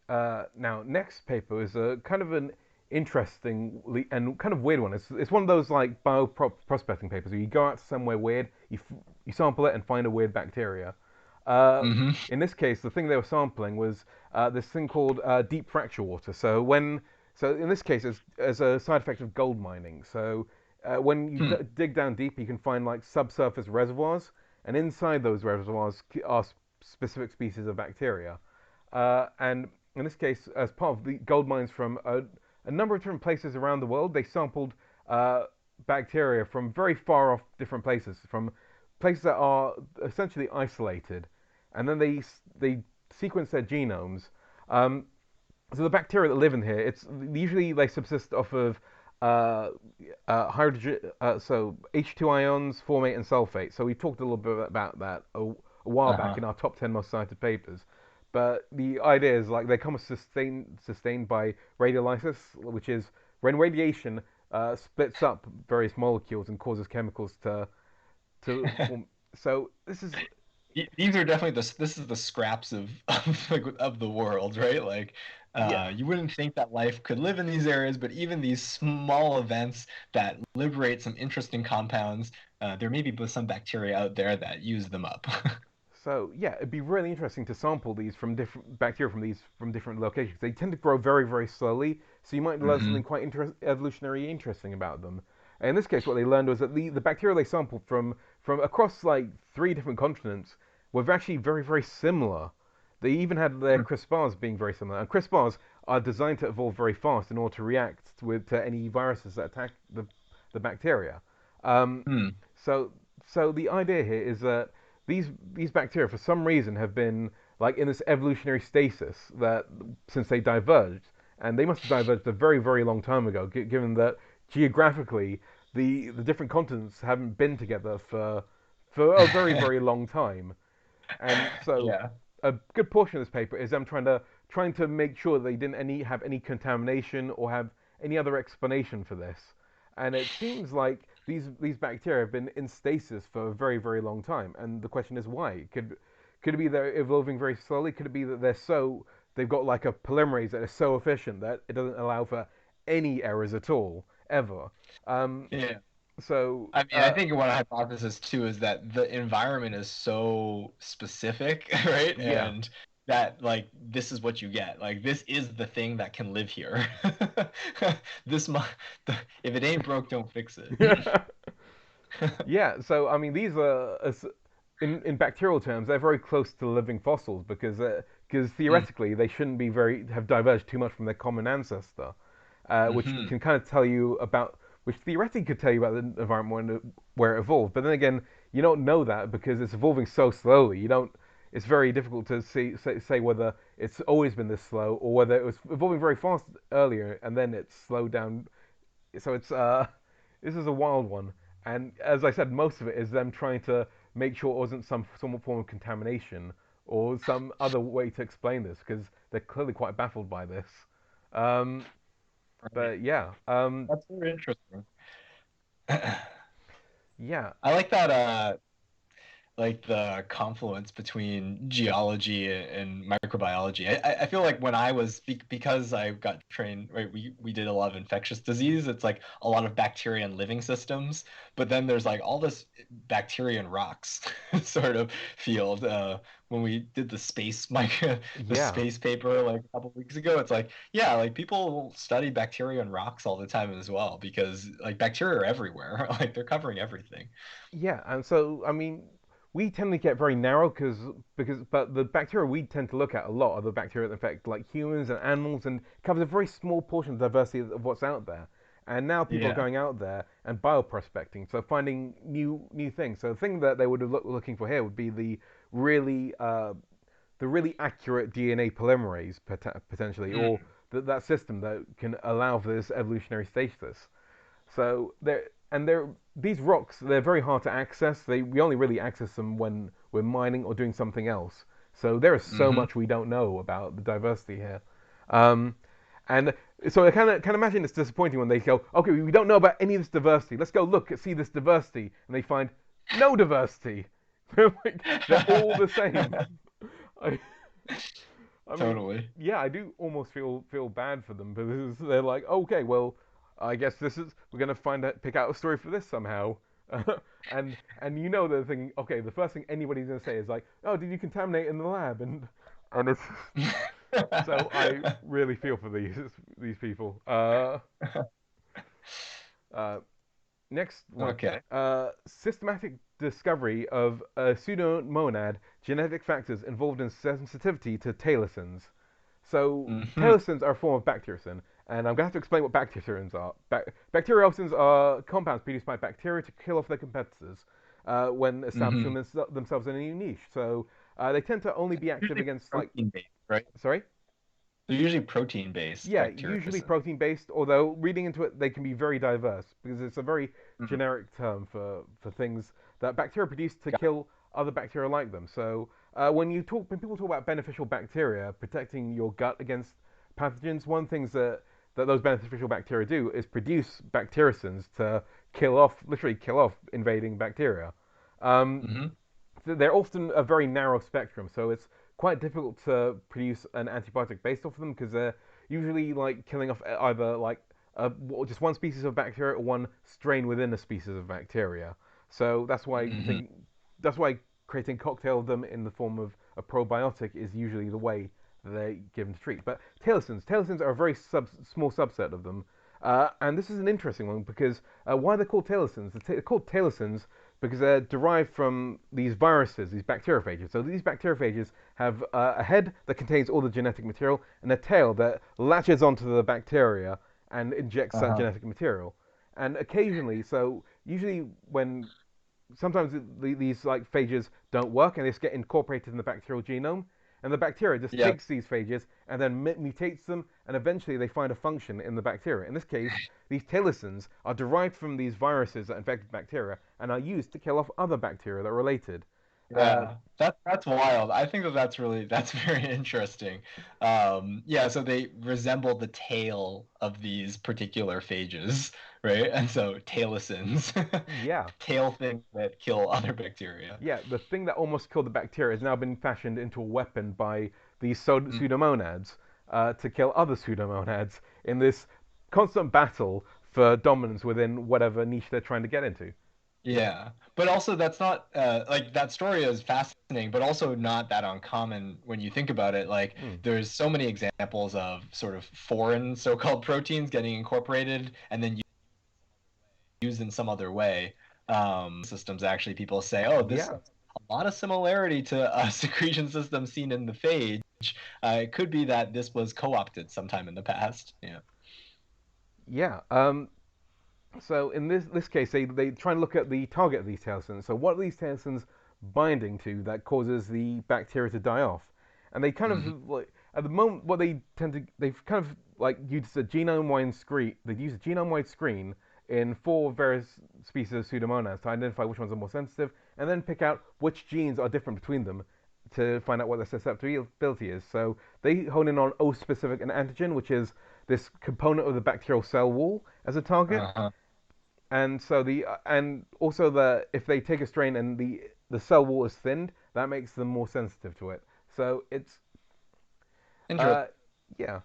Now, next paper is a kind of an interesting and kind of weird one. It's one of those like prospecting papers where you go out somewhere weird, you sample it and find a weird bacteria. Hmm. In this case, the thing they were sampling was this thing called deep fracture water. So in this case, it's as a side effect of gold mining. So when you Hmm. dig down deep, you can find like subsurface reservoirs, and inside those reservoirs are specific species of bacteria. And in this case, as part of the gold mines from a number of different places around the world, they sampled uh, bacteria from very far off different places, from places that are essentially isolated, and then they sequence their genomes. Um, so the bacteria that live in here, it's usually they subsist off of uh, hydrogen, so H2 ions, formate, and sulfate. So we talked a little bit about that a while back Uh-huh. in our top 10 most cited papers. But the idea is like they come sustained by radiolysis, which is when radiation splits up various molecules and causes chemicals to form. So this is These are definitely this is the scraps of the world, right? Like yeah. you wouldn't think that life could live in these areas, but even these small events that liberate some interesting compounds, there may be some bacteria out there that use them up. So yeah, it'd be really interesting to sample these from different bacteria from different locations. They tend to grow very slowly, so you might learn something Hmm. quite evolutionary interesting about them. And in this case, what they learned was that the bacteria they sampled from across like three different continents were actually very similar. They even had their crisprs being very similar, and crisprs are designed to evolve very fast in order to react with to any viruses that attack the bacteria. Um, Hmm. so so the idea here is that these bacteria, for some reason, have been like in this evolutionary stasis that since they diverged, and they must have diverged a very long time ago, given that geographically the different continents haven't been together for a very long time, and so Yeah. a good portion of this paper is them trying to make sure they didn't have any contamination or have any other explanation for this. And it seems like these bacteria have been in stasis for a very long time. And the question is why? Could it be they're evolving very slowly? Could it be that they've got like a polymerase that is so efficient that it doesn't allow for any errors at all ever? Um, Yeah. so I mean, I think one hypothesis too is that the environment is so specific, right? yeah. And that like this is what you get. Like this is the thing that can live here. This mu if it ain't broke, don't fix it. Yeah, so I mean, these are in bacterial terms, they're very close to living fossils because Mm. theoretically they shouldn't be very have diverged too much from their common ancestor, which Hmm. can kind of tell you about which theoretically could tell you about the environment where it evolved. But then again, you don't know that because it's evolving so slowly. You don't. It's very difficult to say whether it's always been this slow or whether it was evolving very fast earlier and then it's slowed down. So it's this is a wild one. And as I said, most of it is them trying to make sure it wasn't some form of contamination or some other way to explain this because they're clearly quite baffled by this. Um, Right. but yeah, That's very interesting. I yeah, like that like the confluence between geology and microbiology. I feel like when I was because I got trained, right, we did a lot of infectious disease. It's like a lot of bacteria and living systems, but then there's like all this bacteria and rocks sort of field. When we did the yeah, space paper like a couple weeks ago, it's like yeah, like people study bacteria and rocks all the time as well because like bacteria are everywhere. Like they're covering everything. yeah. And so I mean, we tend to get very narrow but the bacteria we tend to look at a lot are the bacteria that affect like humans and animals and covers a very small portion of the diversity of what's out there. And now people are Yeah. going out there and bioprospecting, so finding new things. So the thing that they would have looking for here would be really uh, the really accurate DNA polymerase potentially, or that system that can allow for this evolutionary stasis. So they're these rocks. They're very hard to access. We only really access them when we're mining or doing something else. So there is so Mm-hmm. much we don't know about the diversity here. Um, and so I kind of imagine it's disappointing when they go, okay, we don't know about any of this diversity. Let's go see this diversity, and they find no diversity. They're all the same. I, I mean, Totally. yeah, I do almost feel bad for them because they're like, okay, well, I guess we're gonna pick out a story for this somehow, and they're thinking, okay, the first thing anybody's gonna say is like, oh, did you contaminate in the lab? And it's so I really feel for these people. Uh, Next one, Okay. systematic discovery of a pseudomonad genetic factors involved in sensitivity to taylorsins. So Hmm. taylorsins are a form of bactericin, And I'm going to have to explain what bacteriocins are. Bacteriocins are compounds produced by bacteria to kill off their competitors when establishing Hmm. themselves in a new niche. So they tend to only be active Usually against, like, protein based, right? sorry? They're usually protein based Yeah, usually bacteriocins. protein based, although reading into it, they can be very diverse because it's a very Mhm. generic term for things that bacteria produce to Got kill other bacteria like them. So when people talk about beneficial bacteria protecting your gut against pathogens, one thing that those beneficial bacteria do is produce bacteriocins to literally kill off invading bacteria. Um, it. Hmm. they're often a very narrow spectrum, so it's quite difficult to produce an antibiotic based off of them because they're usually like killing off either like just one species of bacteria or one strain within a species of bacteria. So Hmm. that's why creating cocktail of them in the form of a probiotic is usually the way that they're given to treat. But tailocins are a very small subset of them. And this is an interesting one because why they're called tailocins? They're called tailocins because they're derived from these viruses, these bacteriophages. So these bacteriophages have a head that contains all the genetic material and a tail that latches onto the bacteria and injects that Uh-huh. genetic material. And occasionally, so usually when sometimes these like phages don't work and they just get incorporated in the bacterial genome, and the bacteria just Yep. takes these phages and then mutates them, and eventually they find a function in the bacteria. In this case, these telicins are derived from these viruses that infected bacteria and are used to kill off other bacteria that are related. Uh, Yeah, that's wild. I think that that's very interesting. Yeah, so they resemble the tail of these particular phages, right? And so tailicins, yeah, tail things that kill other bacteria. yeah, the thing that almost killed the bacteria has now been fashioned into a weapon by these Mm. pseudomonads to kill other pseudomonads in this constant battle for dominance within whatever niche they're trying to get into. Yeah, but also that's not like that story is fascinating, but also not that uncommon when you think about it. Like Mm. there's so many examples of sort of foreign so-called proteins getting incorporated and then used in some other way. Systems actually, people say, oh, this Yeah, has a lot of similarity to a secretion system seen in the phage. It could be that this was co-opted sometime in the past. Yeah. yeah. So in this case, they try and look at the target of these telicins. So what are these telicins binding to that causes the bacteria to die off? And they kind Hmm. of like at the moment what they tend to they've kind of like used a genome-wide screen. They use a genome-wide screen in four various species of pseudomonads to identify which ones are more sensitive, and then pick out which genes are different between them to find out what their susceptibility is. So they hone in on O-specific and antigen, which is this component of the bacterial cell wall as a target, Uh-huh. and so and also if they take a strain and the cell wall is thinned, that makes them more sensitive to it. So it's Interesting. uh yeah.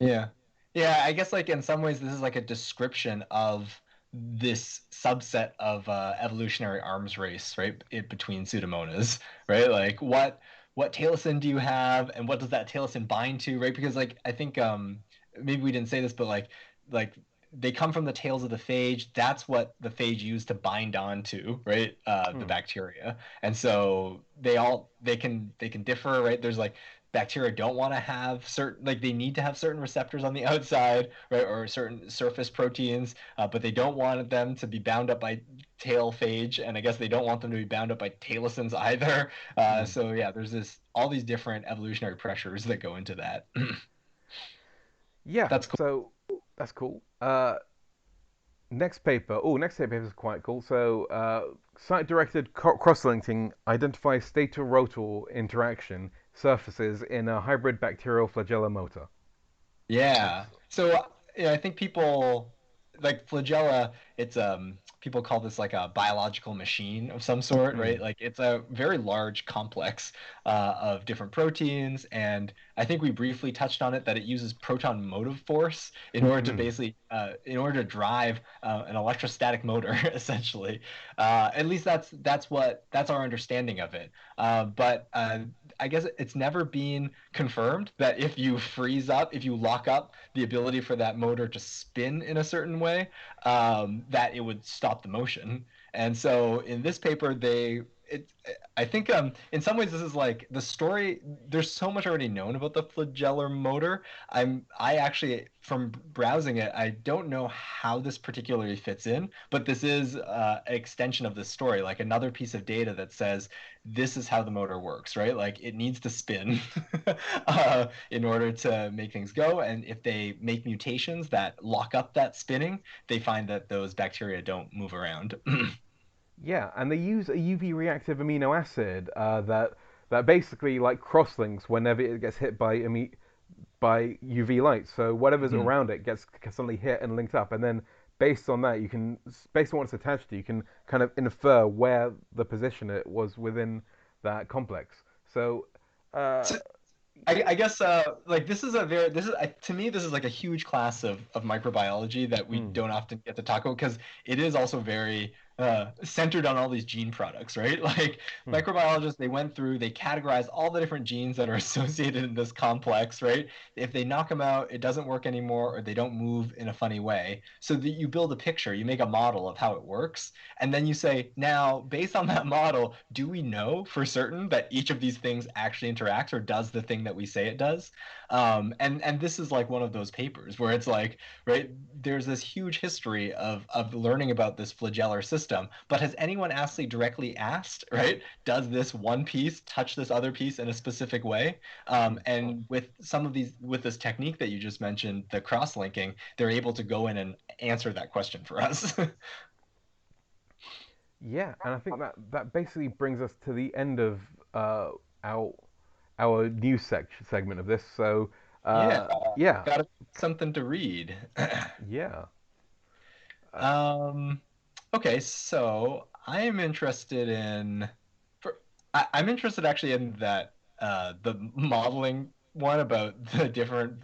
Yeah. Yeah, I guess like in some ways this is like a description of this subset of evolutionary arms race, right? Between Pseudomonas, right? Like what tailocin do you have and what does that tailocin bind to, right? Because like I think maybe we didn't say this, but like they come from the tails of the phage. That's what the phage used to bind onto, right? The Hmm. bacteria. And so they can differ, right? There's like bacteria don't want to have certain like they need to have certain receptors on the outside, right, or certain surface proteins, but they don't want them to be bound up by tail phage, and I guess they don't want them to be bound up by tailocins either. Hmm. So yeah, there's this all these different evolutionary pressures that go into that. Yeah, That's cool. so that's cool. Next paper is quite cool. So site-directed cross-linking identifies stator-rotor interaction surfaces in a hybrid bacterial Flagella motor. Yeah. That's So yeah, I think people like flagella, it's people call this like a biological machine of some sort, hmm. right? Like it's a very large complex of different proteins, and I think we briefly touched on it that it uses proton motive force in order to Hmm. basically in order to drive an electrostatic motor, essentially. At least that's our understanding of it. But I guess it's never been confirmed that if you freeze up, if you lock up the ability for that motor to spin in a certain way, that it would stop the motion. And so in this paper, I think in some ways this is like the story. There's so much already known about the flagellar motor. I actually from browsing it, I don't know how this particularly fits in, but this is an extension of the story, like another piece of data that says this is how the motor works, right? Like it needs to spin in order to make things go, and if they make mutations that lock up that spinning, they find that those bacteria don't move around. Yeah, and they use a UV reactive amino acid that basically like crosslinks whenever it gets hit by UV light. So whatever's Mhm. around it gets suddenly hit and linked up, and then based on that, based on what it's attached to, you can kind of infer where the position it was within that complex. So, uh, I guess like this is to me this is like a huge class of microbiology that we mm, don't often get to talk about because it is also very centered on all these gene products, right? Like mm, microbiologists, they went through, they categorized all the different genes that are associated in this complex, right? If they knock them out, it doesn't work anymore, or they don't move in a funny way. So that you build a picture, you make a model of how it works, and then you say, now, based on that model, do we know for certain that each of these things actually interacts or does the thing that we say it does? And this is like one of those papers where it's like, right, there's this huge history of learning about this flagellar system, but has anyone actually directly asked, right, does this one piece touch this other piece in a specific way? mm. And with some of these, with this technique that you just mentioned, the cross-linking, they're able to go in and answer that question for us. Yeah, and I think that basically brings us to the end of uh, our our news segment of this. So, Yeah, yeah, got something to read. yeah, uh, Um, okay, so I'm interested in for I'm interested actually in that the modeling one about the different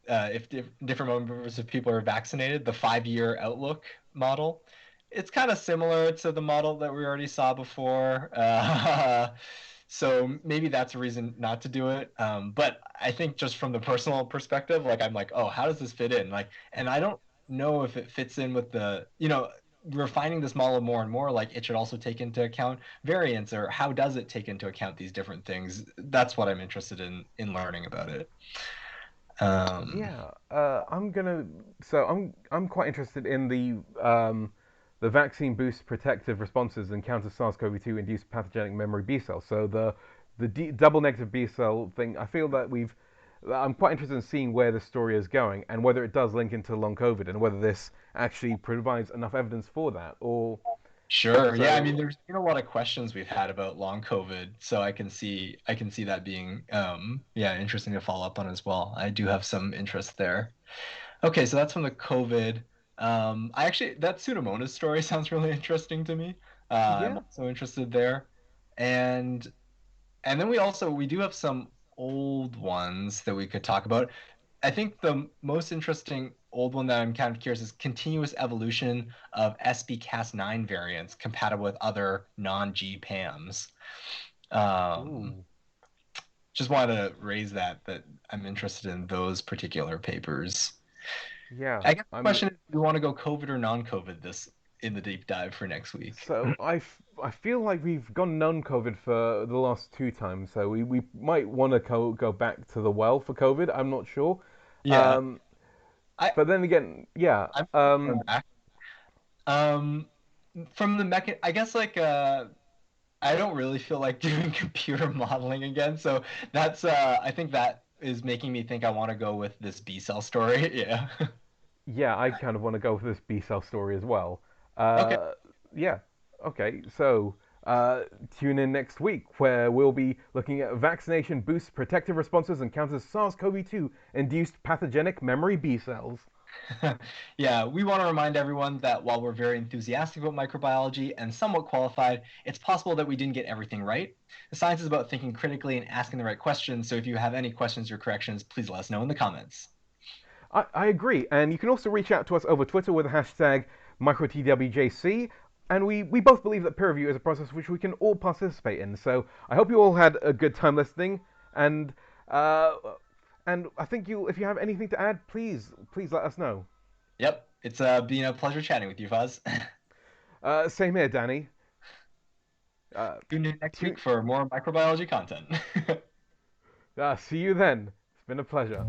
if different numbers of people are vaccinated, the 5-year outlook model. It's kind of similar to the model that we already saw before. So maybe that's a reason not to do it. But I think just from the personal perspective, like I'm like, oh, how does this fit in? Like, and I don't know if it fits in with refining this model more and more. Like, it should also take into account variants, or how does it take into account these different things? That's what I'm interested in learning about it. Um, yeah. I'm gonna. So I'm quite interested in the vaccine boosts protective responses and counters SARS-CoV-2 induced pathogenic memory B cells. So double negative B cell thing. I feel that I'm quite interested in seeing where the story is going and whether it does link into long COVID and whether this actually provides enough evidence for that. Or Sure. Yeah, I mean, so there's been a lot of questions we've had about long COVID, so I can see that being yeah, interesting to follow up on as well. I do have some interest there. Okay, so that's from the COVID. I actually that Pseudomonas story sounds really interesting to me. I'm yeah, also interested there. And and then we do have some old ones that we could talk about. I think the most interesting old one that I'm kind of curious is continuous evolution of SB-Cas9 variants compatible with other non-GPAMs. Um, ooh, just wanted to raise that I'm interested in those particular papers. yeah. I guess the I'm question is, do we want to go COVID or non-COVID this in the deep dive for next week? So I feel like we've gone non-COVID for the last two times, so we might want to go back to the well for COVID. I'm not sure, Yeah, um, I but then again, yeah, I'm going back. Um, from the I guess like I don't really feel like doing computer modeling again. So that's I think that is making me think I want to go with this B cell story. Yeah. yeah, I kind of want to go for this B cell story as well. Okay. Uh, yeah, okay, so uh, tune in next week where we'll be looking at vaccination boosts protective responses and counters SARS-CoV-2 induced pathogenic memory B cells. Yeah, we want to remind everyone that while we're very enthusiastic about microbiology and somewhat qualified, it's possible that we didn't get everything right. The science is about thinking critically and asking the right questions. So if you have any questions or corrections, please let us know in the comments. I agree, and you can also reach out to us over Twitter with the hashtag MicroTWJC, and we both believe that peer review is a process which we can all participate in. So I hope you all had a good time listening, and uh, and I think if you have anything to add, please let us know. Yep, it's been a pleasure chatting with you, Fuzz. Same here, Danny. Uh, Tune in next tu- week for more microbiology content. See you then. It's been a pleasure.